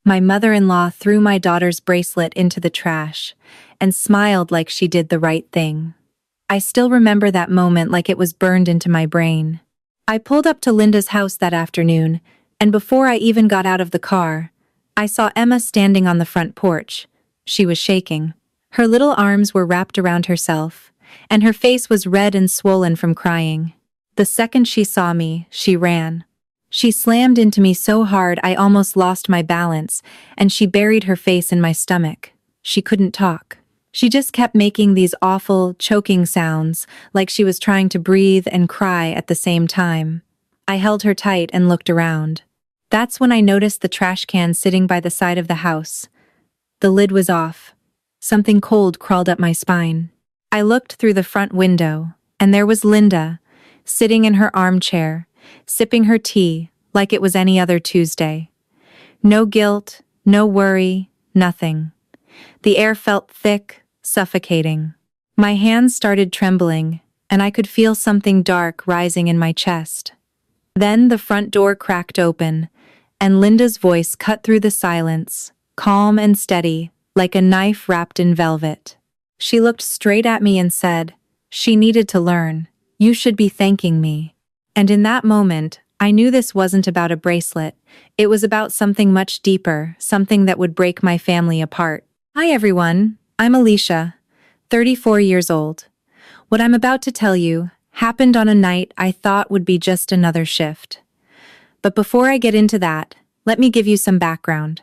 My mother-in-law threw my daughter's bracelet into the trash and smiled like she did the right thing. I still remember that moment like it was burned into my brain. I pulled up to Linda's house that afternoon, and before I even got out of the car, I saw Emma standing on the front porch. She was shaking. Her little arms were wrapped around herself, and her face was red and swollen from crying. The second she saw me, she ran. She slammed into me so hard I almost lost my balance, and she buried her face in my stomach. She couldn't talk. She just kept making these awful, choking sounds, like she was trying to breathe and cry at the same time. I held her tight and looked around. That's when I noticed the trash can sitting by the side of the house. The lid was off. Something cold crawled up my spine. I looked through the front window, and there was Linda, sitting in her armchair, sipping her tea like it was any other Tuesday. No guilt, no worry, nothing. The air felt thick, suffocating. My hands started trembling, and I could feel something dark rising in my chest. Then the front door cracked open, and Linda's voice cut through the silence, calm and steady, like a knife wrapped in velvet. She looked straight at me and said, "She needed to learn. You should be thanking me." And in that moment, I knew this wasn't about a bracelet. It was about something much deeper, something that would break my family apart. Hi everyone, I'm Alicia, 34 years old. What I'm about to tell you happened on a night I thought would be just another shift. But before I get into that, let me give you some background.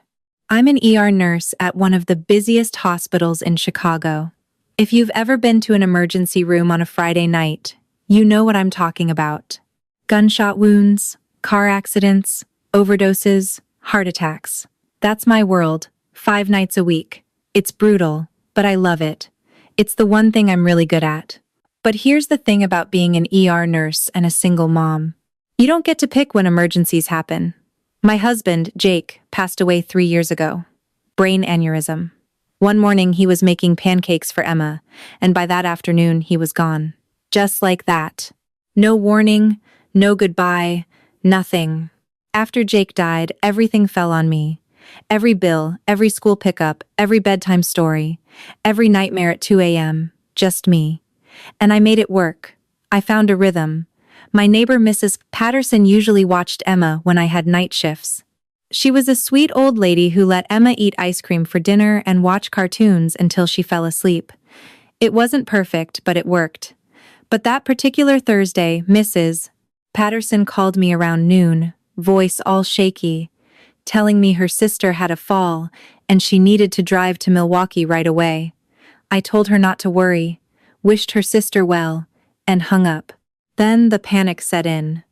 I'm an ER nurse at one of the busiest hospitals in Chicago. If you've ever been to an emergency room on a Friday night, you know what I'm talking about. Gunshot wounds, car accidents, overdoses, heart attacks. That's my world, 5 nights a week. It's brutal, but I love it. It's the one thing I'm really good at. But here's the thing about being an ER nurse and a single mom. You don't get to pick when emergencies happen. My husband, Jake, passed away 3 years ago. Brain aneurysm. One morning he was making pancakes for Emma, and by that afternoon he was gone. Just like that. No warning, no goodbye, nothing. After Jake died, everything fell on me. Every bill, every school pickup, every bedtime story, every nightmare at 2 a.m., just me. And I made it work. I found a rhythm. My neighbor Mrs. Patterson usually watched Emma when I had night shifts. She was a sweet old lady who let Emma eat ice cream for dinner and watch cartoons until she fell asleep. It wasn't perfect, but it worked. But that particular Thursday, Mrs. Patterson called me around noon, voice all shaky, telling me her sister had a fall and she needed to drive to Milwaukee right away. I told her not to worry, wished her sister well, and hung up. Then the panic set in.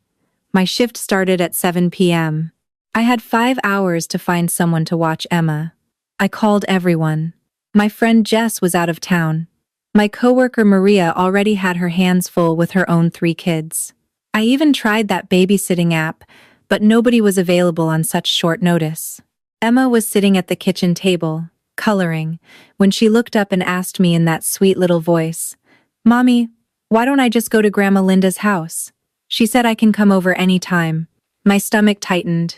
My shift started at 7 p.m. I had 5 hours to find someone to watch Emma. I called everyone. My friend Jess was out of town. My coworker Maria already had her hands full with her own 3 kids. I even tried that babysitting app, but nobody was available on such short notice. Emma was sitting at the kitchen table, coloring, when she looked up and asked me in that sweet little voice, "Mommy, why don't I just go to Grandma Linda's house? She said I can come over any time." My stomach tightened.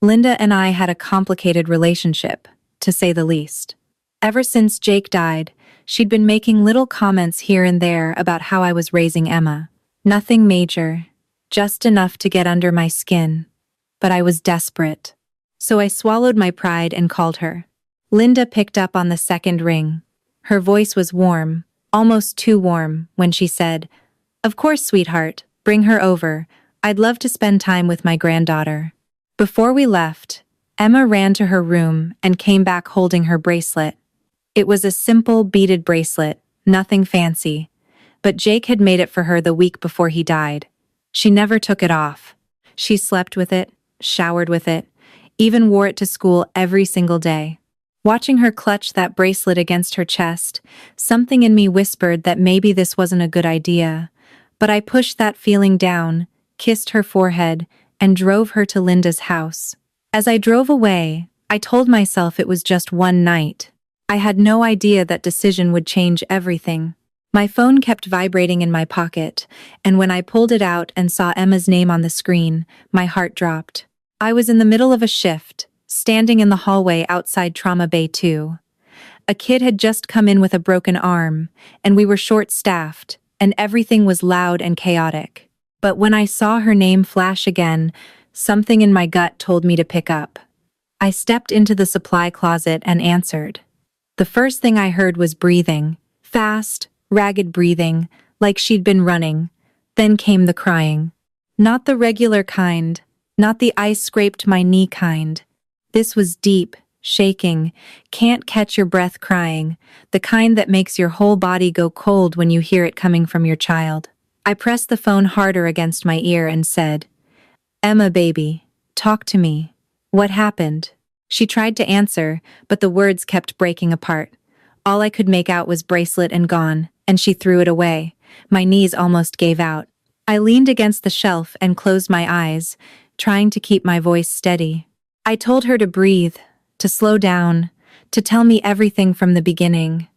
Linda and I had a complicated relationship, to say the least. Ever since Jake died, she'd been making little comments here and there about how I was raising Emma. Nothing major, just enough to get under my skin. But I was desperate. So I swallowed my pride and called her. Linda picked up on the second ring. Her voice was warm, almost too warm, when she said, "Of course, sweetheart, bring her over. I'd love to spend time with my granddaughter." Before we left, Emma ran to her room and came back holding her bracelet. It was a simple beaded bracelet, nothing fancy, but Jake had made it for her the week before he died. She never took it off. She slept with it, showered with it, even wore it to school every single day. Watching her clutch that bracelet against her chest, something in me whispered that maybe this wasn't a good idea, but I pushed that feeling down, kissed her forehead, and drove her to Linda's house. As I drove away, I told myself it was just one night. I had no idea that decision would change everything. My phone kept vibrating in my pocket, and when I pulled it out and saw Emma's name on the screen, my heart dropped. I was in the middle of a shift, standing in the hallway outside Trauma Bay 2. A kid had just come in with a broken arm, and we were short-staffed, and everything was loud and chaotic. But when I saw her name flash again, something in my gut told me to pick up. I stepped into the supply closet and answered. The first thing I heard was breathing, fast, ragged breathing, like she'd been running. Then came the crying. Not the regular kind, not the ice-scraped-my-knee kind. This was deep, shaking, can't-catch-your-breath crying, the kind that makes your whole body go cold when you hear it coming from your child. I pressed the phone harder against my ear and said, "Emma, baby, talk to me. What happened?" She tried to answer, but the words kept breaking apart. All I could make out was bracelet and gone, and she threw it away. My knees almost gave out. I leaned against the shelf and closed my eyes, trying to keep my voice steady. I told her to breathe, to slow down, to tell me everything from the beginning.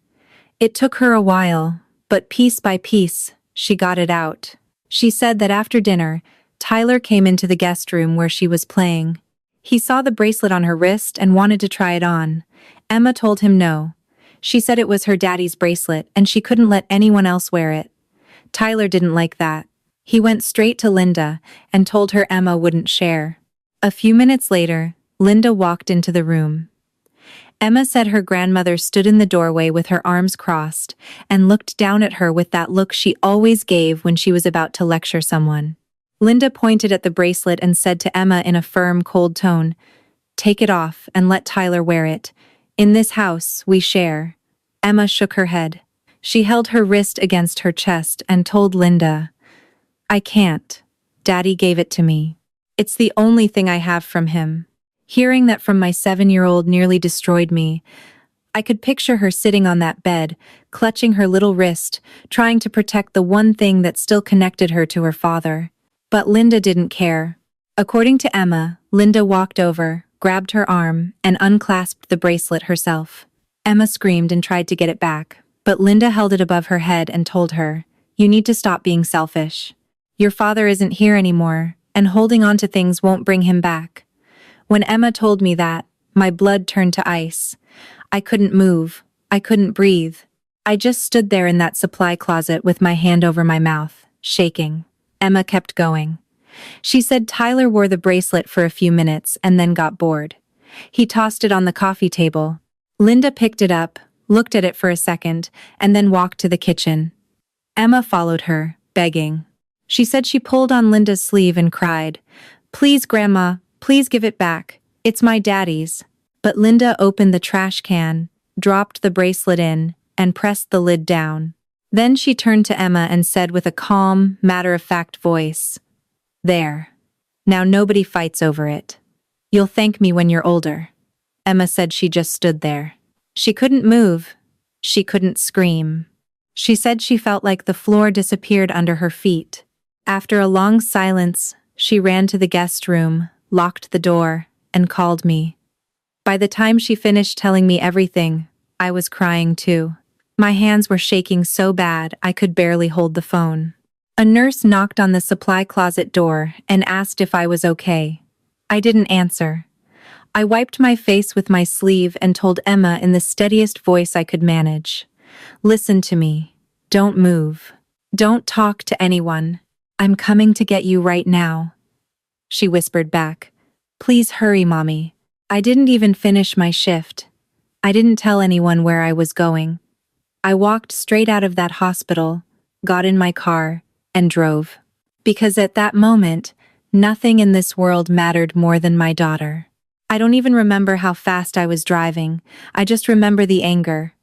It took her a while, but piece by piece, she got it out. She said that after dinner, Tyler came into the guest room where she was playing. He saw the bracelet on her wrist and wanted to try it on. Emma told him no. She said it was her daddy's bracelet and she couldn't let anyone else wear it. Tyler didn't like that. He went straight to Linda and told her Emma wouldn't share. A few minutes later, Linda walked into the room. Emma said her grandmother stood in the doorway with her arms crossed and looked down at her with that look she always gave when she was about to lecture someone. Linda pointed at the bracelet and said to Emma in a firm, cold tone, "Take it off and let Tyler wear it. In this house, we share." Emma shook her head. She held her wrist against her chest and told Linda, "I can't. Daddy gave it to me. It's the only thing I have from him." Hearing that from my 7-year-old nearly destroyed me. I could picture her sitting on that bed, clutching her little wrist, trying to protect the one thing that still connected her to her father. But Linda didn't care. According to Emma, Linda walked over, grabbed her arm, and unclasped the bracelet herself. Emma screamed and tried to get it back, but Linda held it above her head and told her, "You need to stop being selfish. Your father isn't here anymore, and holding on to things won't bring him back." When Emma told me that, my blood turned to ice. I couldn't move. I couldn't breathe. I just stood there in that supply closet with my hand over my mouth, shaking. Emma kept going. She said Tyler wore the bracelet for a few minutes and then got bored. He tossed it on the coffee table. Linda picked it up, looked at it for a second, and then walked to the kitchen. Emma followed her, begging. She said she pulled on Linda's sleeve and cried, "Please, Grandma, please give it back. It's my daddy's." But Linda opened the trash can, dropped the bracelet in, and pressed the lid down. Then she turned to Emma and said with a calm, matter-of-fact voice, "There. Now nobody fights over it. You'll thank me when you're older." Emma said she just stood there. She couldn't move. She couldn't scream. She said she felt like the floor disappeared under her feet. After a long silence, she ran to the guest room, locked the door, and called me. By the time she finished telling me everything, I was crying too. My hands were shaking so bad I could barely hold the phone. A nurse knocked on the supply closet door and asked if I was okay. I didn't answer. I wiped my face with my sleeve and told Emma in the steadiest voice I could manage, "Listen to me. Don't move. Don't talk to anyone. I'm coming to get you right now." She whispered back, "Please hurry, Mommy." I didn't even finish my shift. I didn't tell anyone where I was going. I walked straight out of that hospital, got in my car, and drove. Because at that moment, nothing in this world mattered more than my daughter. I don't even remember how fast I was driving. I just remember the anger.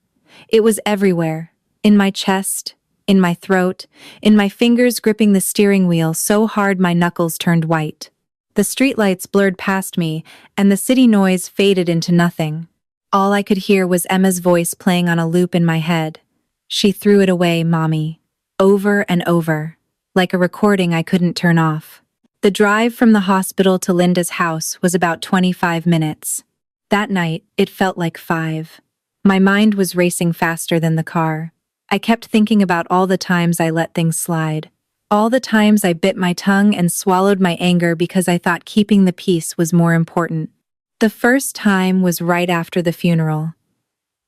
It was everywhere. In my chest, in my throat, in my fingers gripping the steering wheel so hard my knuckles turned white. The streetlights blurred past me, and the city noise faded into nothing. All I could hear was Emma's voice playing on a loop in my head. "She threw it away, Mommy." Over and over, like a recording I couldn't turn off. The drive from the hospital to Linda's house was about 25 minutes. That night, it felt like 5. My mind was racing faster than the car. I kept thinking about all the times I let things slide. All the times I bit my tongue and swallowed my anger because I thought keeping the peace was more important. The first time was right after the funeral.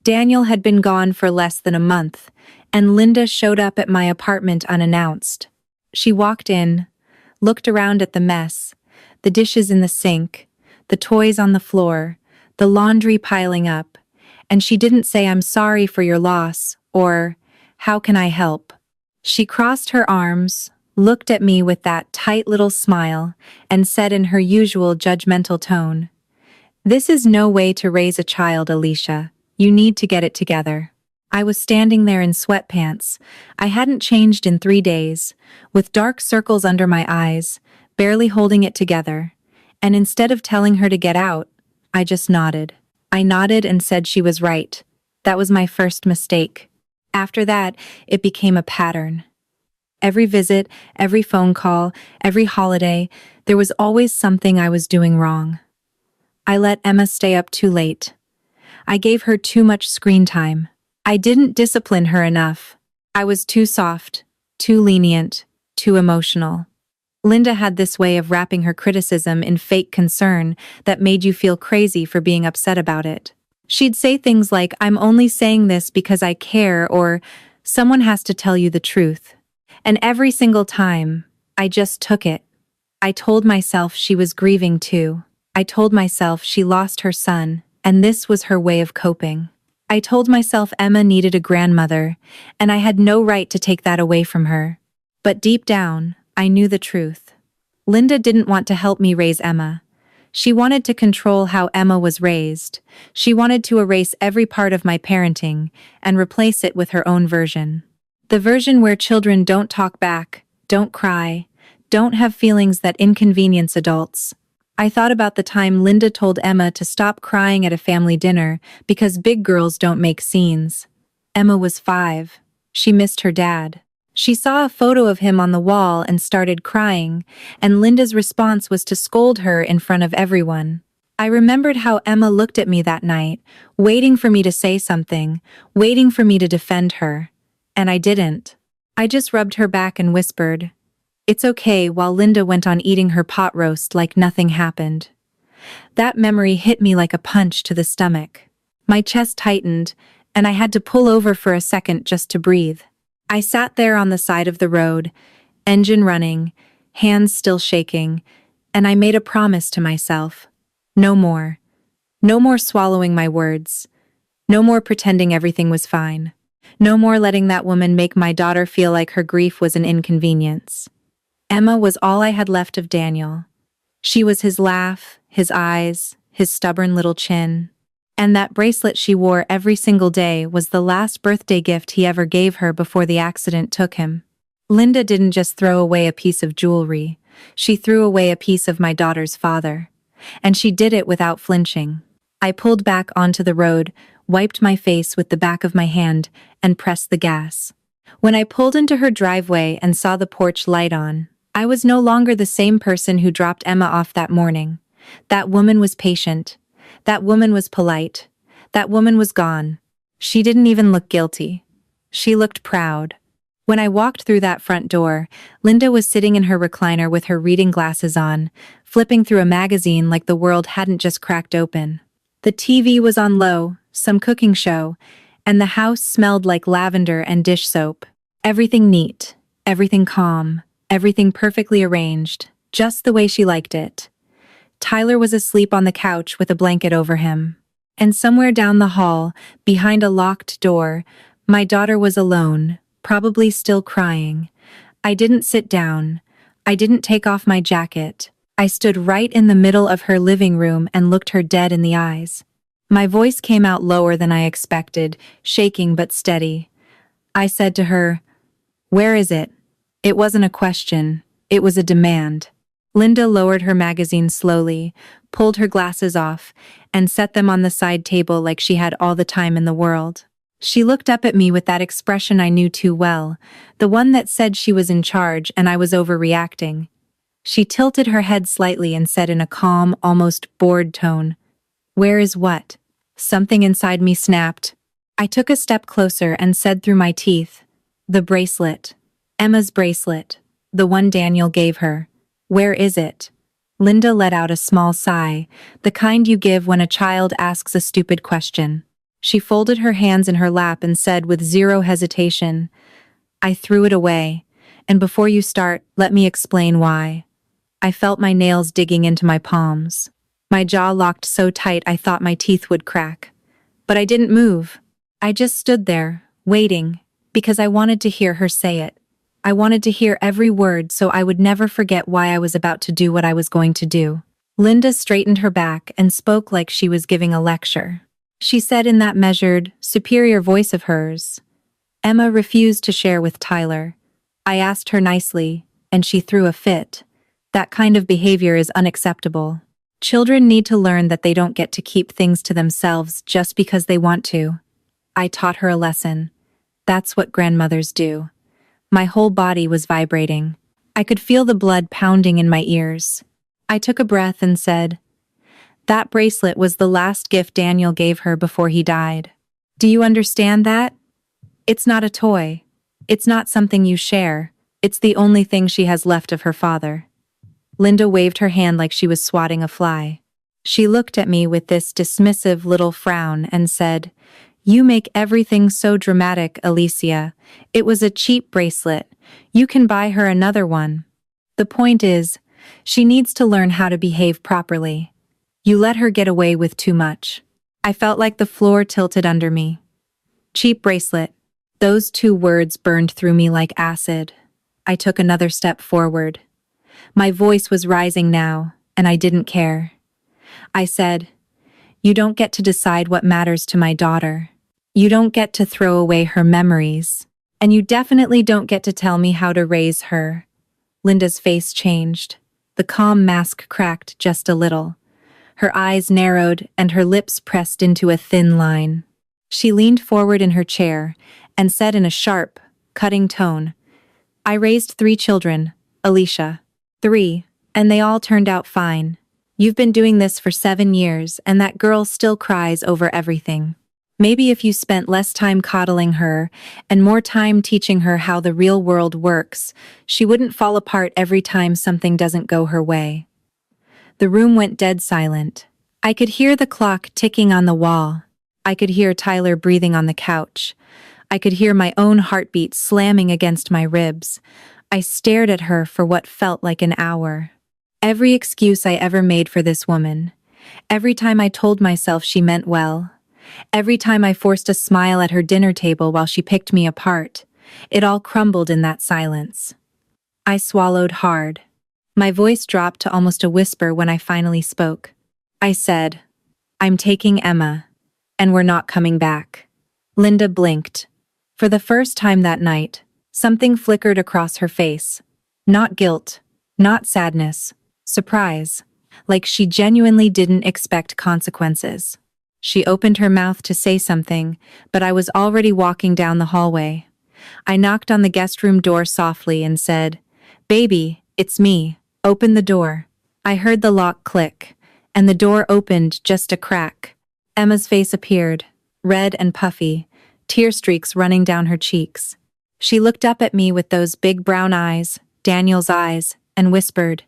Daniel had been gone for less than a month, and Linda showed up at my apartment unannounced. She walked in, looked around at the mess, the dishes in the sink, the toys on the floor, the laundry piling up, and she didn't say "I'm sorry for your loss" or "How can I help?" She crossed her arms, looked at me with that tight little smile, and said in her usual judgmental tone, "This is no way to raise a child, Alicia. You need to get it together." I was standing there in sweatpants. I hadn't changed in 3 days, with dark circles under my eyes, barely holding it together. And instead of telling her to get out, I just nodded. I nodded and said she was right. That was my first mistake. After that, it became a pattern. Every visit, every phone call, every holiday, there was always something I was doing wrong. I let Emma stay up too late. I gave her too much screen time. I didn't discipline her enough. I was too soft, too lenient, too emotional. Linda had this way of wrapping her criticism in fake concern that made you feel crazy for being upset about it. She'd say things like, "I'm only saying this because I care," or "Someone has to tell you the truth." And every single time, I just took it. I told myself she was grieving too. I told myself she lost her son, and this was her way of coping. I told myself Emma needed a grandmother, and I had no right to take that away from her. But deep down, I knew the truth. Linda didn't want to help me raise Emma. She wanted to control how Emma was raised. She wanted to erase every part of my parenting and replace it with her own version. The version where children don't talk back, don't cry, don't have feelings that inconvenience adults. I thought about the time Linda told Emma to stop crying at a family dinner because big girls don't make scenes. Emma was 5. She missed her dad. She saw a photo of him on the wall and started crying, and Linda's response was to scold her in front of everyone. I remembered how Emma looked at me that night, waiting for me to say something, waiting for me to defend her. And I didn't. I just rubbed her back and whispered, "It's okay," while Linda went on eating her pot roast like nothing happened. That memory hit me like a punch to the stomach. My chest tightened, and I had to pull over for a second just to breathe. I sat there on the side of the road, engine running, hands still shaking, and I made a promise to myself. No more. No more swallowing my words. No more pretending everything was fine. No more letting that woman make my daughter feel like her grief was an inconvenience. Emma was all I had left of Daniel. She was his laugh, his eyes, his stubborn little chin. And that bracelet she wore every single day was the last birthday gift he ever gave her before the accident took him. Linda didn't just throw away a piece of jewelry. She threw away a piece of my daughter's father. And she did it without flinching. I pulled back onto the road, wiped my face with the back of my hand, and pressed the gas. When I pulled into her driveway and saw the porch light on, I was no longer the same person who dropped Emma off that morning. That woman was patient. That woman was polite. That woman was gone. She didn't even look guilty. She looked proud. When I walked through that front door, Linda was sitting in her recliner with her reading glasses on, flipping through a magazine like the world hadn't just cracked open. The TV was on low, some cooking show, and the house smelled like lavender and dish soap. Everything neat, everything calm, everything perfectly arranged, just the way she liked it. Tyler was asleep on the couch with a blanket over him. And somewhere down the hall, behind a locked door, my daughter was alone, probably still crying. I didn't sit down. I didn't take off my jacket. I stood right in the middle of her living room and looked her dead in the eyes. My voice came out lower than I expected, shaking but steady. I said to her, "Where is it?" It wasn't a question. It was a demand. Linda lowered her magazine slowly, pulled her glasses off, and set them on the side table like she had all the time in the world. She looked up at me with that expression I knew too well, the one that said she was in charge and I was overreacting. She tilted her head slightly and said in a calm, almost bored tone, "Where is what?" Something inside me snapped. I took a step closer and said through my teeth, "The bracelet. Emma's bracelet. The one Daniel gave her. Where is it?" Linda let out a small sigh, the kind you give when a child asks a stupid question. She folded her hands in her lap and said with zero hesitation, "I threw it away, and before you start, let me explain why." I felt my nails digging into my palms. My jaw locked so tight I thought my teeth would crack. But I didn't move. I just stood there, waiting, because I wanted to hear her say it. I wanted to hear every word so I would never forget why I was about to do what I was going to do. Linda straightened her back and spoke like she was giving a lecture. She said in that measured, superior voice of hers, "Emma refused to share with Tyler. I asked her nicely, and she threw a fit. That kind of behavior is unacceptable. Children need to learn that they don't get to keep things to themselves just because they want to." I taught her a lesson. That's what grandmothers do. My whole body was vibrating. I could feel the blood pounding in my ears. I took a breath and said, "That bracelet was the last gift Daniel gave her before he died. Do you understand that? It's not a toy. It's not something you share. It's the only thing she has left of her father." Linda waved her hand like she was swatting a fly. She looked at me with this dismissive little frown and said, "You make everything so dramatic, Alicia. It was a cheap bracelet. You can buy her another one. The point is, she needs to learn how to behave properly. You let her get away with too much." I felt like the floor tilted under me. Cheap bracelet. Those two words burned through me like acid. I took another step forward. My voice was rising now, and I didn't care. I said, "You don't get to decide what matters to my daughter. You don't get to throw away her memories. And you definitely don't get to tell me how to raise her." Linda's face changed. The calm mask cracked just a little. Her eyes narrowed and her lips pressed into a thin line. She leaned forward in her chair and said in a sharp, cutting tone, "I raised 3 children, Alicia. 3, and they all turned out fine. You've been doing this for 7 years, and that girl still cries over everything. Maybe if you spent less time coddling her and more time teaching her how the real world works, she wouldn't fall apart every time something doesn't go her way." The room went dead silent. I could hear the clock ticking on the wall. I could hear Tyler breathing on the couch. I could hear my own heartbeat slamming against my ribs. I stared at her for what felt like an hour. Every excuse I ever made for this woman. Every time I told myself she meant well. Every time I forced a smile at her dinner table while she picked me apart. It all crumbled in that silence. I swallowed hard. My voice dropped to almost a whisper when I finally spoke. I said, "I'm taking Emma, and we're not coming back." Linda blinked. For the first time that night, something flickered across her face. Not guilt, not sadness, surprise, like she genuinely didn't expect consequences. She opened her mouth to say something, but I was already walking down the hallway. I knocked on the guest room door softly and said, "Baby, it's me. Open the door." I heard the lock click, and the door opened just a crack. Emma's face appeared, red and puffy, tear streaks running down her cheeks. She looked up at me with those big brown eyes, Daniel's eyes, and whispered,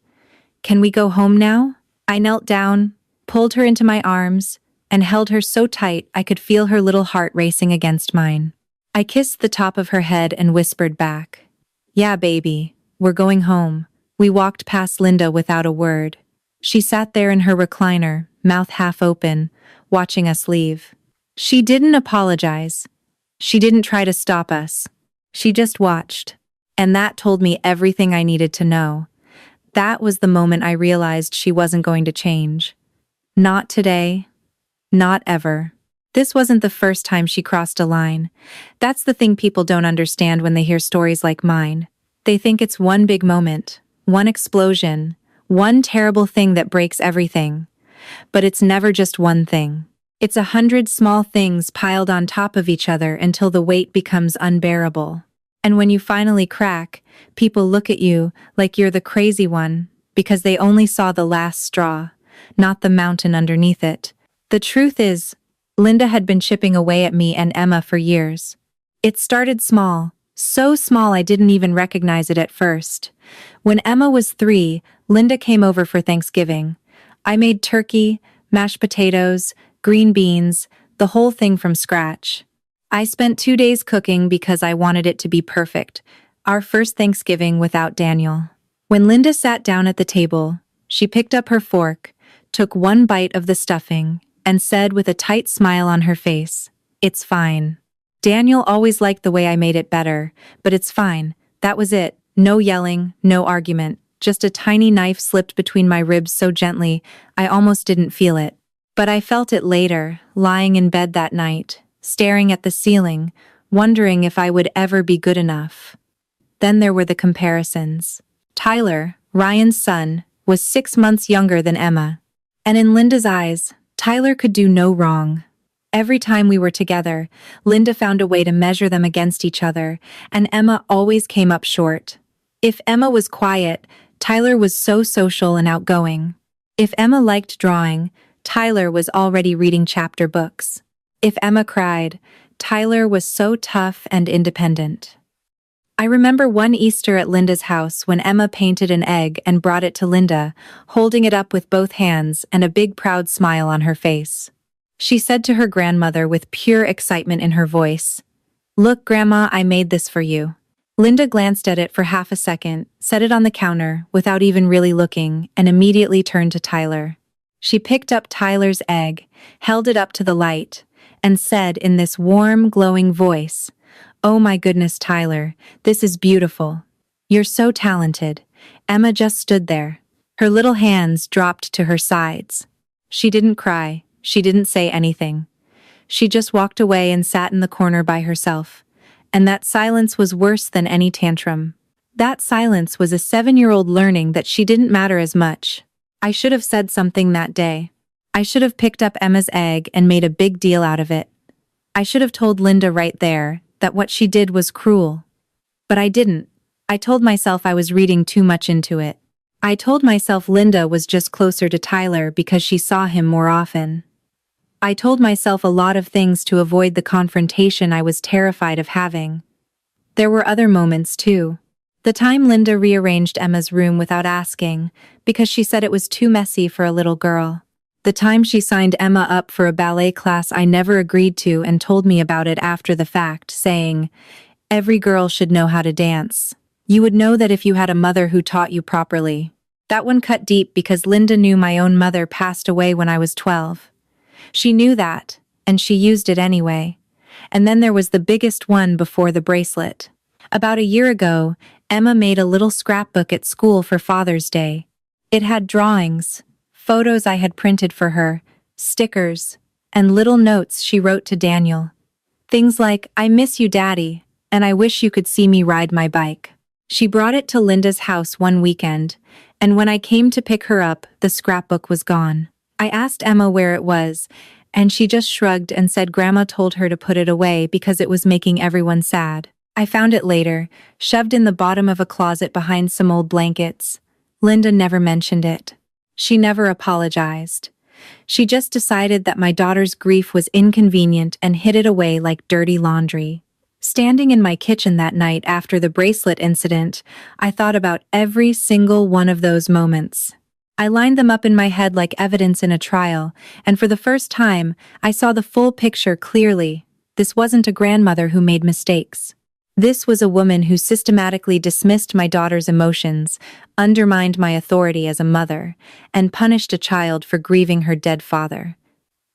"Can we go home now?" I knelt down, pulled her into my arms, and held her so tight I could feel her little heart racing against mine. I kissed the top of her head and whispered back, "Yeah, baby, we're going home." We walked past Linda without a word. She sat there in her recliner, mouth half open, watching us leave. She didn't apologize. She didn't try to stop us. She just watched. And that told me everything I needed to know. That was the moment I realized she wasn't going to change. Not today. Not ever. This wasn't the first time she crossed a line. That's the thing people don't understand when they hear stories like mine. They think it's one big moment, one explosion, one terrible thing that breaks everything. But it's never just one thing. It's 100 small things piled on top of each other until the weight becomes unbearable. And when you finally crack, people look at you like you're the crazy one, because they only saw the last straw, not the mountain underneath it. The truth is, Linda had been chipping away at me and Emma for years. It started small, so small I didn't even recognize it at first. When Emma was 3, Linda came over for Thanksgiving. I made turkey, mashed potatoes, green beans, the whole thing from scratch. I spent 2 days cooking because I wanted it to be perfect, our first Thanksgiving without Daniel. When Linda sat down at the table, she picked up her fork, took one bite of the stuffing, and said with a tight smile on her face, "It's fine. Daniel always liked the way I made it better, but it's fine." That was it. No yelling, no argument, just a tiny knife slipped between my ribs so gently, I almost didn't feel it. But I felt it later, lying in bed that night, staring at the ceiling, wondering if I would ever be good enough. Then there were the comparisons. Tyler, Ryan's son, was 6 months younger than Emma. And in Linda's eyes, Tyler could do no wrong. Every time we were together, Linda found a way to measure them against each other, and Emma always came up short. If Emma was quiet, Tyler was so social and outgoing. If Emma liked drawing, Tyler was already reading chapter books. If Emma cried, Tyler was so tough and independent. I remember one Easter at Linda's house when Emma painted an egg and brought it to Linda, holding it up with both hands and a big proud smile on her face. She said to her grandmother with pure excitement in her voice, "Look, Grandma, I made this for you." Linda glanced at it for half a second, set it on the counter without even really looking, and immediately turned to Tyler. She picked up Tyler's egg, held it up to the light, and said in this warm, glowing voice, "Oh my goodness, Tyler, this is beautiful. You're so talented." Emma just stood there. Her little hands dropped to her sides. She didn't cry. She didn't say anything. She just walked away and sat in the corner by herself. And that silence was worse than any tantrum. That silence was a 7-year-old learning that she didn't matter as much. I should have said something that day. I should have picked up Emma's egg and made a big deal out of it. I should have told Linda right there that what she did was cruel. But I didn't. I told myself I was reading too much into it. I told myself Linda was just closer to Tyler because she saw him more often. I told myself a lot of things to avoid the confrontation I was terrified of having. There were other moments too. The time Linda rearranged Emma's room without asking, because she said it was too messy for a little girl. The time she signed Emma up for a ballet class I never agreed to and told me about it after the fact, saying, "Every girl should know how to dance. You would know that if you had a mother who taught you properly." That one cut deep because Linda knew my own mother passed away when I was 12. She knew that, and she used it anyway. And then there was the biggest one before the bracelet. About a year ago, Emma made a little scrapbook at school for Father's Day. It had drawings, photos I had printed for her, stickers, and little notes she wrote to Daniel. Things like, "I miss you, Daddy, and I wish you could see me ride my bike." She brought it to Linda's house one weekend, and when I came to pick her up, the scrapbook was gone. I asked Emma where it was, and she just shrugged and said Grandma told her to put it away because it was making everyone sad. I found it later, shoved in the bottom of a closet behind some old blankets. Linda never mentioned it. She never apologized. She just decided that my daughter's grief was inconvenient and hid it away like dirty laundry. Standing in my kitchen that night after the bracelet incident, I thought about every single one of those moments. I lined them up in my head like evidence in a trial, and for the first time, I saw the full picture clearly. This wasn't a grandmother who made mistakes. This was a woman who systematically dismissed my daughter's emotions, undermined my authority as a mother, and punished a child for grieving her dead father.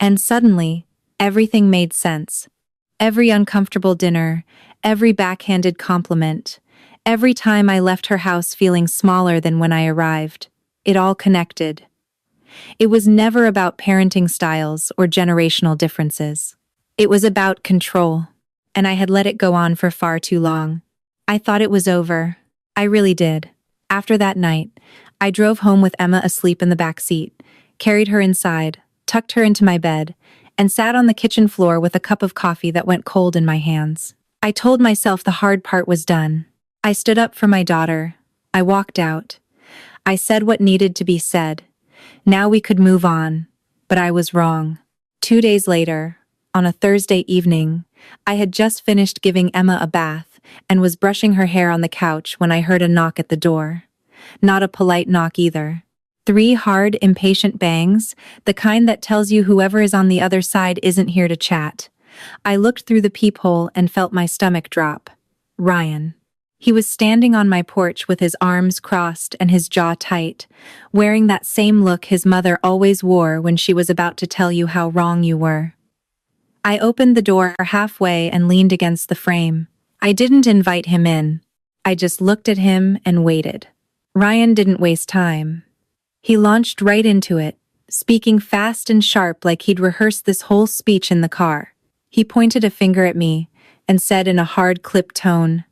And suddenly, everything made sense. Every uncomfortable dinner, every backhanded compliment, every time I left her house feeling smaller than when I arrived. It all connected. It was never about parenting styles or generational differences. It was about control, and I had let it go on for far too long. I thought it was over. I really did. After that night, I drove home with Emma asleep in the back seat, carried her inside, tucked her into my bed, and sat on the kitchen floor with a cup of coffee that went cold in my hands. I told myself the hard part was done. I stood up for my daughter. I walked out. I said what needed to be said. Now we could move on. But I was wrong. 2 days later, on a Thursday evening, I had just finished giving Emma a bath and was brushing her hair on the couch when I heard a knock at the door. not a polite knock either. 3 hard, impatient bangs, the kind that tells you whoever is on the other side isn't here to chat. I looked through the peephole and felt my stomach drop. Ryan. He was standing on my porch with his arms crossed and his jaw tight, wearing that same look his mother always wore when she was about to tell you how wrong you were. I opened the door halfway and leaned against the frame. I didn't invite him in. I just looked at him and waited. Ryan didn't waste time. He launched right into it, speaking fast and sharp like he'd rehearsed this whole speech in the car. He pointed a finger at me and said in a hard, clipped tone,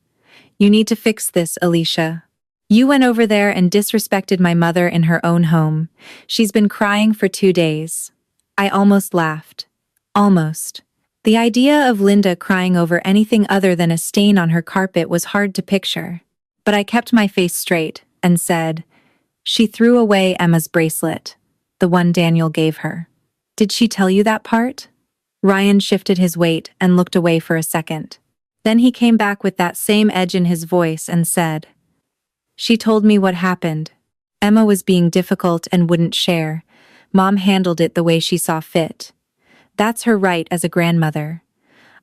"You need to fix this, Alicia. You went over there and disrespected my mother in her own home. She's been crying for 2 days." I almost laughed. Almost. The idea of Linda crying over anything other than a stain on her carpet was hard to picture. But I kept my face straight and said, "She threw away Emma's bracelet, the one Daniel gave her. Did she tell you that part?" Ryan shifted his weight and looked away for a second. Then he came back with that same edge in his voice and said, "She told me what happened. Emma was being difficult and wouldn't share. Mom handled it the way she saw fit. That's her right as a grandmother."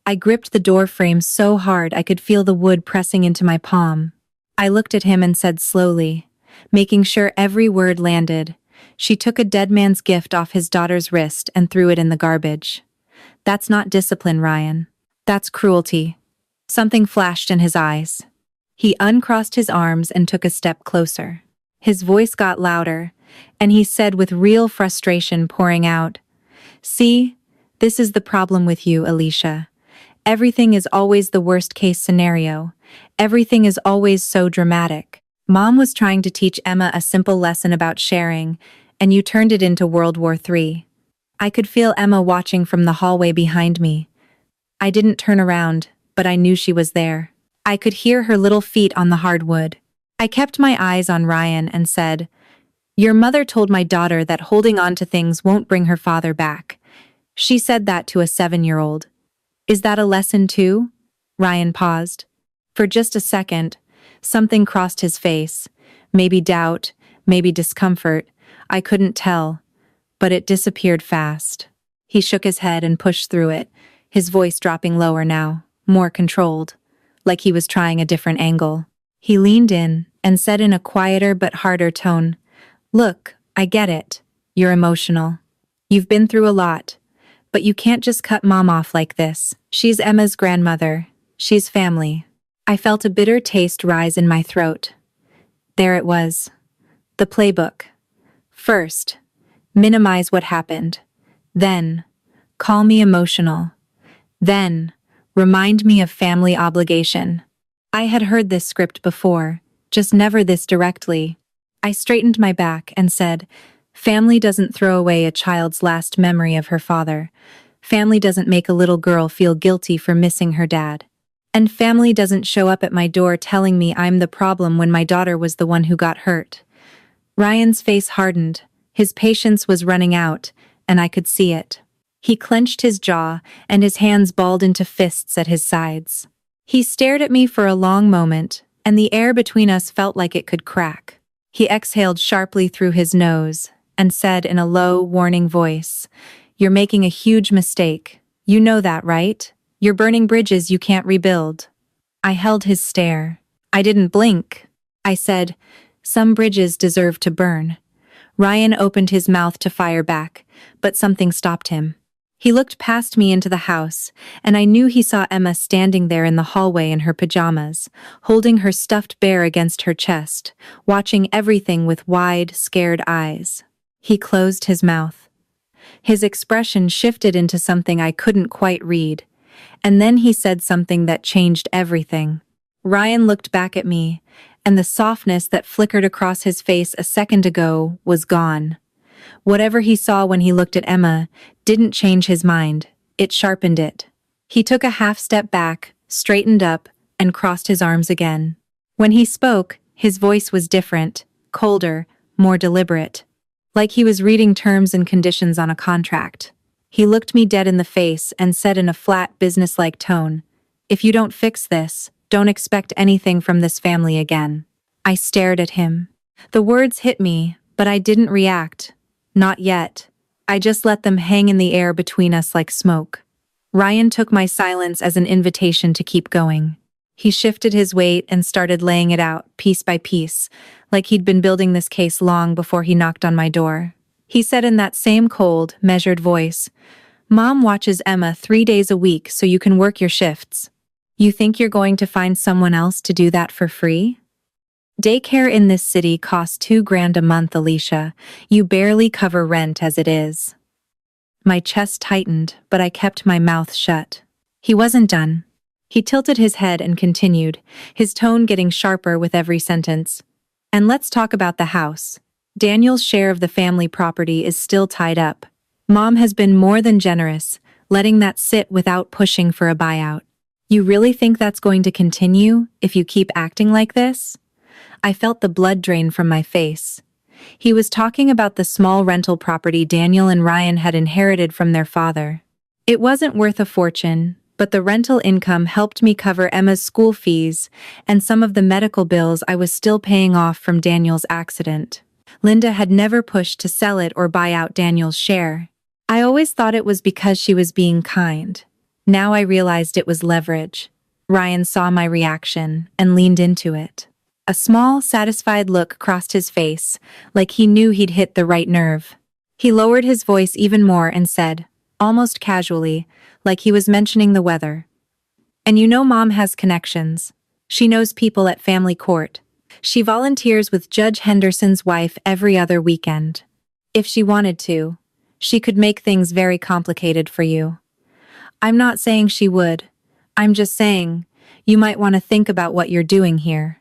I gripped the door frame so hard I could feel the wood pressing into my palm. I looked at him and said slowly, making sure every word landed, "She took a dead man's gift off his daughter's wrist and threw it in the garbage. That's not discipline, Ryan. That's cruelty." Something flashed in his eyes. He uncrossed his arms and took a step closer. His voice got louder, and he said with real frustration pouring out, "See, this is the problem with you, Alicia. Everything is always the worst-case scenario. Everything is always so dramatic. Mom was trying to teach Emma a simple lesson about sharing, and you turned it into World War III. I could feel Emma watching from the hallway behind me. I didn't turn around, but I knew she was there. I could hear her little feet on the hardwood. I kept my eyes on Ryan and said, "Your mother told my daughter that holding on to things won't bring her father back. She said that to a 7-year-old. Is that a lesson too?" Ryan paused. For just a second, something crossed his face. Maybe doubt, maybe discomfort. I couldn't tell. But it disappeared fast. He shook his head and pushed through it, his voice dropping lower now, more controlled, like he was trying a different angle. He leaned in and said in a quieter but harder tone, "Look, I get it. You're emotional. You've been through a lot. But you can't just cut Mom off like this. She's Emma's grandmother. She's family." I felt a bitter taste rise in my throat. There it was. The playbook. First, minimize what happened. Then, call me emotional. Then, remind me of family obligation. I had heard this script before, just never this directly. I straightened my back and said, "Family doesn't throw away a child's last memory of her father. Family doesn't make a little girl feel guilty for missing her dad. And family doesn't show up at my door telling me I'm the problem when my daughter was the one who got hurt." Ryan's face hardened. His patience was running out, and I could see it. He clenched his jaw, and his hands balled into fists at his sides. He stared at me for a long moment, and the air between us felt like it could crack. He exhaled sharply through his nose, and said in a low, warning voice, "You're making a huge mistake. You know that, right? You're burning bridges you can't rebuild." I held his stare. I didn't blink. I said, "Some bridges deserve to burn." Ryan opened his mouth to fire back, but something stopped him. He looked past me into the house, and I knew he saw Emma standing there in the hallway in her pajamas, holding her stuffed bear against her chest, watching everything with wide, scared eyes. He closed his mouth. His expression shifted into something I couldn't quite read, and then he said something that changed everything. Ryan looked back at me, and the softness that flickered across his face a second ago was gone. Whatever he saw when he looked at Emma didn't change his mind, it sharpened it. He took a half step back, straightened up, and crossed his arms again. When he spoke, his voice was different, colder, more deliberate. Like he was reading terms and conditions on a contract. He looked me dead in the face and said in a flat, businesslike tone, "If you don't fix this, don't expect anything from this family again." I stared at him. The words hit me, but I didn't react. Not yet. I just let them hang in the air between us like smoke. Ryan took my silence as an invitation to keep going. He shifted his weight and started laying it out, piece by piece, like he'd been building this case long before he knocked on my door. He said in that same cold, measured voice, "Mom watches Emma 3 days a week so you can work your shifts. You think you're going to find someone else to do that for free? Daycare in this city costs $2,000 a month, Alicia. You barely cover rent as it is." My chest tightened, but I kept my mouth shut. He wasn't done. He tilted his head and continued, his tone getting sharper with every sentence. "And let's talk about the house. Daniel's share of the family property is still tied up. Mom has been more than generous, letting that sit without pushing for a buyout. You really think that's going to continue if you keep acting like this?" I felt the blood drain from my face. He was talking about the small rental property Daniel and Ryan had inherited from their father. It wasn't worth a fortune, but the rental income helped me cover Emma's school fees and some of the medical bills I was still paying off from Daniel's accident. Linda had never pushed to sell it or buy out Daniel's share. I always thought it was because she was being kind. Now I realized it was leverage. Ryan saw my reaction and leaned into it. A small, satisfied look crossed his face, like he knew he'd hit the right nerve. He lowered his voice even more and said, almost casually, like he was mentioning the weather, "And you know Mom has connections. She knows people at family court. She volunteers with Judge Henderson's wife every other weekend. If she wanted to, she could make things very complicated for you. I'm not saying she would. I'm just saying, you might want to think about what you're doing here."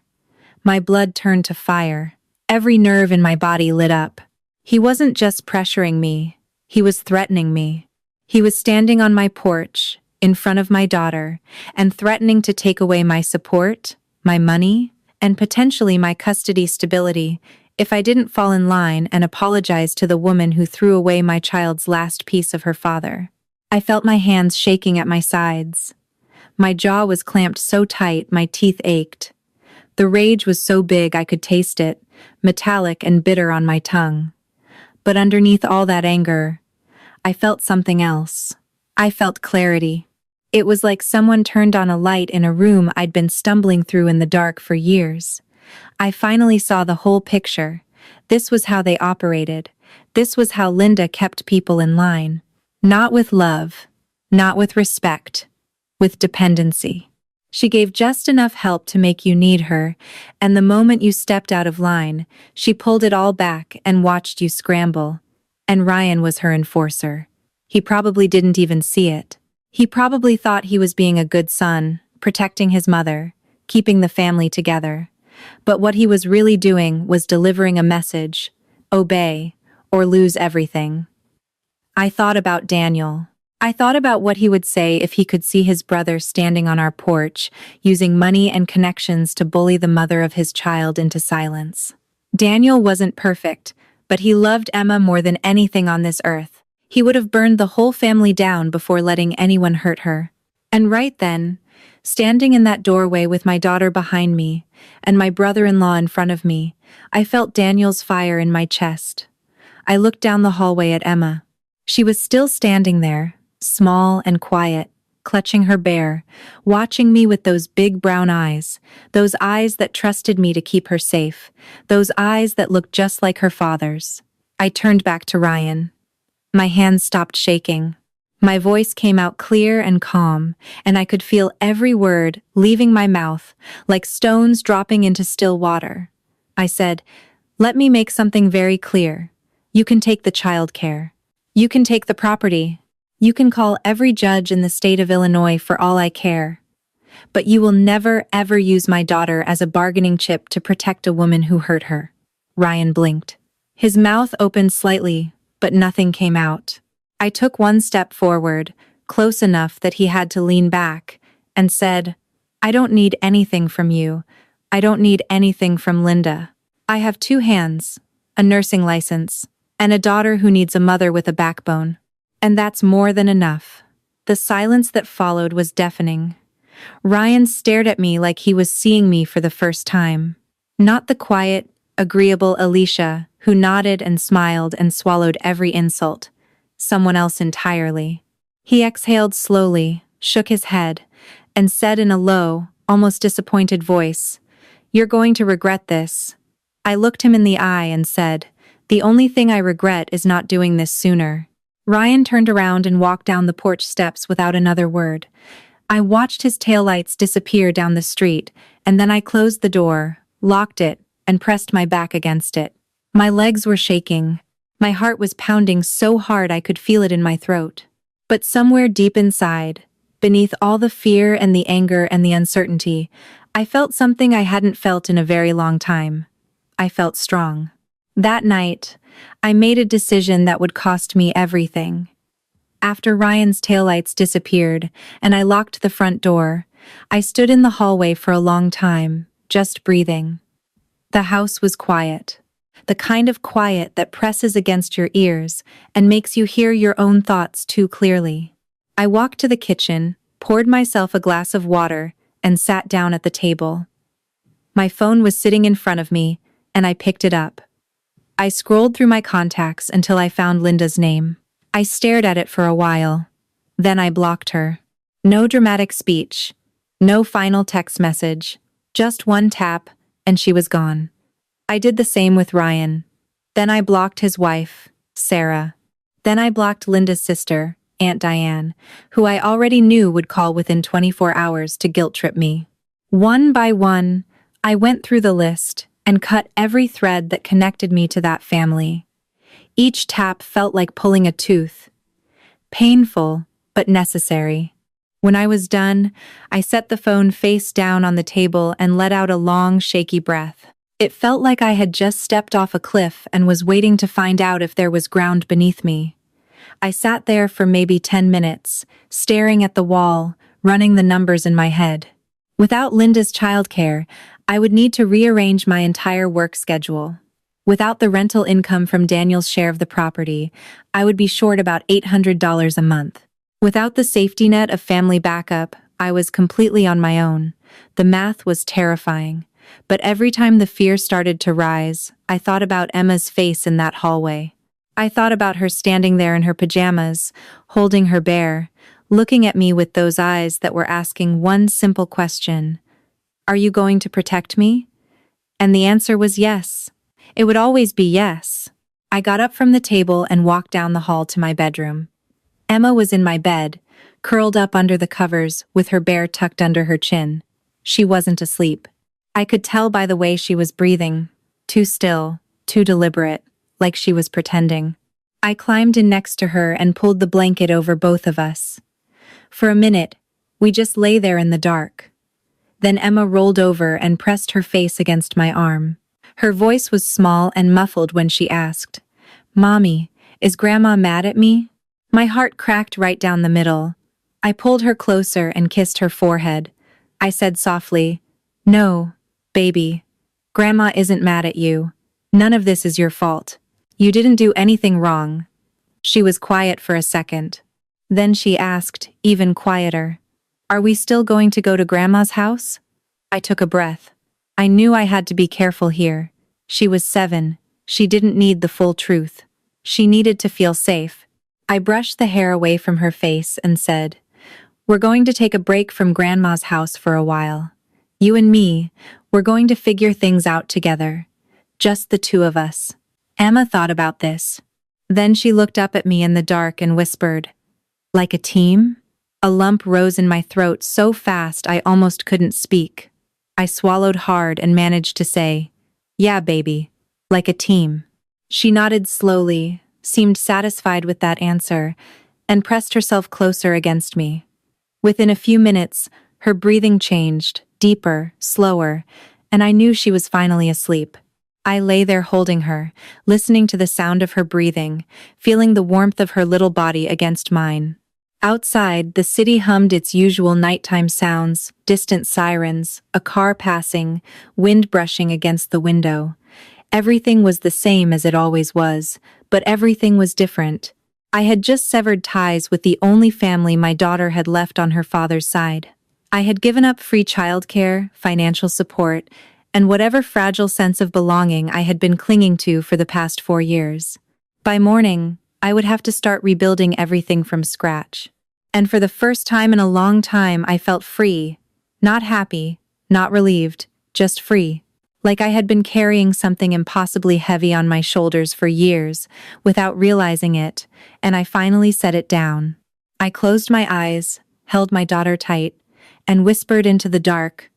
My blood turned to fire. Every nerve in my body lit up. He wasn't just pressuring me. He was threatening me. He was standing on my porch, in front of my daughter, and threatening to take away my support, my money, and potentially my custody stability if I didn't fall in line and apologize to the woman who threw away my child's last piece of her father. I felt my hands shaking at my sides. My jaw was clamped so tight my teeth ached. The rage was so big I could taste it, metallic and bitter on my tongue. But underneath all that anger, I felt something else. I felt clarity. It was like someone turned on a light in a room I'd been stumbling through in the dark for years. I finally saw the whole picture. This was how they operated. This was how Linda kept people in line. Not with love, not with respect, with dependency. She gave just enough help to make you need her, and the moment you stepped out of line, she pulled it all back and watched you scramble. And Ryan was her enforcer. He probably didn't even see it. He probably thought he was being a good son, protecting his mother, keeping the family together. But what he was really doing was delivering a message: obey, or lose everything. I thought about Daniel. I thought about what he would say if he could see his brother standing on our porch, using money and connections to bully the mother of his child into silence. Daniel wasn't perfect, but he loved Emma more than anything on this earth. He would have burned the whole family down before letting anyone hurt her. And right then, standing in that doorway with my daughter behind me and my brother-in-law in front of me, I felt Daniel's fire in my chest. I looked down the hallway at Emma. She was still standing there, small and quiet, clutching her bear, watching me with those big brown eyes, those eyes that trusted me to keep her safe, those eyes that looked just like her father's. I turned back to Ryan. My hands stopped shaking. My voice came out clear and calm, and I could feel every word leaving my mouth like stones dropping into still water. I said, "Let me make something very clear. You can take the childcare. You can take the property. You can call every judge in the state of Illinois for all I care. But you will never, ever use my daughter as a bargaining chip to protect a woman who hurt her." Ryan blinked. His mouth opened slightly, but nothing came out. I took one step forward, close enough that he had to lean back, and said, "I don't need anything from you. I don't need anything from Linda. I have 2 hands, a nursing license, and a daughter who needs a mother with a backbone. And that's more than enough." The silence that followed was deafening. Ryan stared at me like he was seeing me for the first time. Not the quiet, agreeable Alicia, who nodded and smiled and swallowed every insult. Someone else entirely. He exhaled slowly, shook his head, and said in a low, almost disappointed voice, "You're going to regret this." I looked him in the eye and said, "The only thing I regret is not doing this sooner." Ryan turned around and walked down the porch steps without another word. I watched his taillights disappear down the street, and then I closed the door, locked it, and pressed my back against it. My legs were shaking. My heart was pounding so hard I could feel it in my throat. But somewhere deep inside, beneath all the fear and the anger and the uncertainty, I felt something I hadn't felt in a very long time. I felt strong. That night, I made a decision that would cost me everything. After Ryan's taillights disappeared and I locked the front door, I stood in the hallway for a long time, just breathing. The house was quiet. The kind of quiet that presses against your ears and makes you hear your own thoughts too clearly. I walked to the kitchen, poured myself a glass of water, and sat down at the table. My phone was sitting in front of me, and I picked it up. I scrolled through my contacts until I found Linda's name. I stared at it for a while. Then I blocked her. No dramatic speech. No final text message. Just one tap, and she was gone. I did the same with Ryan. Then I blocked his wife, Sarah. Then I blocked Linda's sister, Aunt Diane, who I already knew would call within 24 hours to guilt-trip me. One by one, I went through the list and cut every thread that connected me to that family. Each tap felt like pulling a tooth. Painful, but necessary. When I was done, I set the phone face down on the table and let out a long, shaky breath. It felt like I had just stepped off a cliff and was waiting to find out if there was ground beneath me. I sat there for maybe 10 minutes, staring at the wall, running the numbers in my head. Without Linda's childcare, I would need to rearrange my entire work schedule. Without the rental income from Daniel's share of the property, I would be short about $800 a month. Without the safety net of family backup, I was completely on my own. The math was terrifying. But every time the fear started to rise, I thought about Emma's face in that hallway. I thought about her standing there in her pajamas, holding her bear, looking at me with those eyes that were asking one simple question. "Are you going to protect me?" And the answer was yes. It would always be yes. I got up from the table and walked down the hall to my bedroom. Emma was in my bed, curled up under the covers with her bear tucked under her chin. She wasn't asleep. I could tell by the way she was breathing, too still, too deliberate, like she was pretending. I climbed in next to her and pulled the blanket over both of us. For a minute, we just lay there in the dark. Then Emma rolled over and pressed her face against my arm. Her voice was small and muffled when she asked, "Mommy, is Grandma mad at me?" My heart cracked right down the middle. I pulled her closer and kissed her forehead. I said softly, "No, baby. Grandma isn't mad at you. None of this is your fault. You didn't do anything wrong." She was quiet for a second. Then she asked, even quieter, "Are we still going to go to Grandma's house?" I took a breath. I knew I had to be careful here. She was 7. She didn't need the full truth. She needed to feel safe. I brushed the hair away from her face and said, "We're going to take a break from Grandma's house for a while. You and me, we're going to figure things out together. Just the two of us." Emma thought about this. Then she looked up at me in the dark and whispered, "Like a team?" A lump rose in my throat so fast I almost couldn't speak. I swallowed hard and managed to say, "Yeah, baby, like a team." She nodded slowly, seemed satisfied with that answer, and pressed herself closer against me. Within a few minutes, her breathing changed, deeper, slower, and I knew she was finally asleep. I lay there holding her, listening to the sound of her breathing, feeling the warmth of her little body against mine. Outside, the city hummed its usual nighttime sounds, distant sirens, a car passing, wind brushing against the window. Everything was the same as it always was, but everything was different. I had just severed ties with the only family my daughter had left on her father's side. I had given up free childcare, financial support, and whatever fragile sense of belonging I had been clinging to for the past 4 years. By morning, I would have to start rebuilding everything from scratch. And for the first time in a long time, I felt free. Not happy, not relieved, just free. Like I had been carrying something impossibly heavy on my shoulders for years, without realizing it, and I finally set it down. I closed my eyes, held my daughter tight, and whispered into the dark,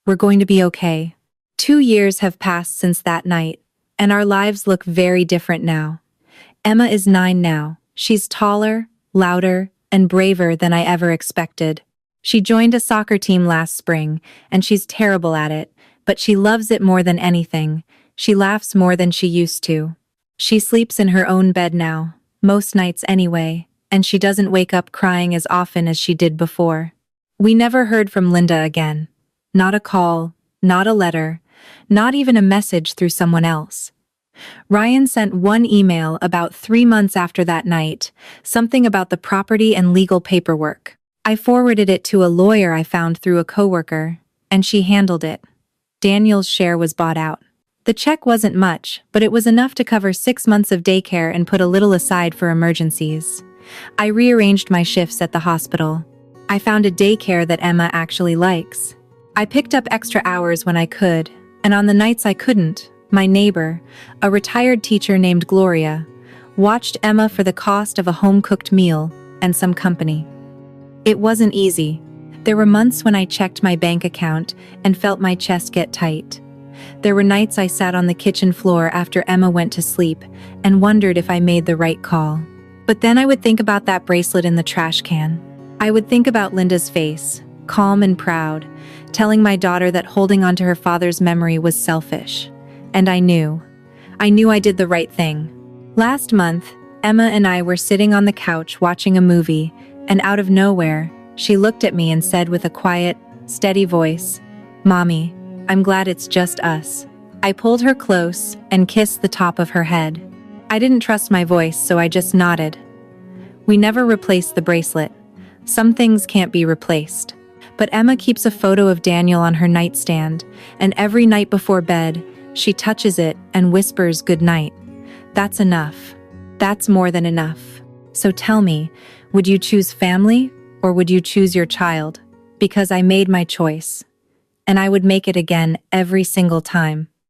"We're going to be okay." 2 years have passed since that night, and our lives look very different now. Emma is 9 now. She's taller, louder, and braver than I ever expected. She joined a soccer team last spring, and she's terrible at it, but she loves it more than anything. She laughs more than she used to. She sleeps in her own bed now, most nights anyway, and she doesn't wake up crying as often as she did before. We never heard from Linda again. Not a call, not a letter, not even a message through someone else. Ryan sent one email about 3 months after that night, something about the property and legal paperwork. I forwarded it to a lawyer I found through a coworker, and she handled it. Daniel's share was bought out. The check wasn't much, but it was enough to cover 6 months of daycare and put a little aside for emergencies. I rearranged my shifts at the hospital. I found a daycare that Emma actually likes. I picked up extra hours when I could, and on the nights I couldn't, my neighbor, a retired teacher named Gloria, watched Emma for the cost of a home-cooked meal and some company. It wasn't easy. There were months when I checked my bank account and felt my chest get tight. There were nights I sat on the kitchen floor after Emma went to sleep and wondered if I made the right call. But then I would think about that bracelet in the trash can. I would think about Linda's face, calm and proud, telling my daughter that holding onto her father's memory was selfish. And I knew I did the right thing. Last month, Emma and I were sitting on the couch watching a movie, and out of nowhere, she looked at me and said with a quiet, steady voice, "Mommy, I'm glad it's just us." I pulled her close and kissed the top of her head. I didn't trust my voice, so I just nodded. We never replaced the bracelet. Some things can't be replaced. But Emma keeps a photo of Daniel on her nightstand, and every night before bed, she touches it and whispers goodnight. That's enough. That's more than enough. So tell me, would you choose family or would you choose your child? Because I made my choice. And I would make it again every single time.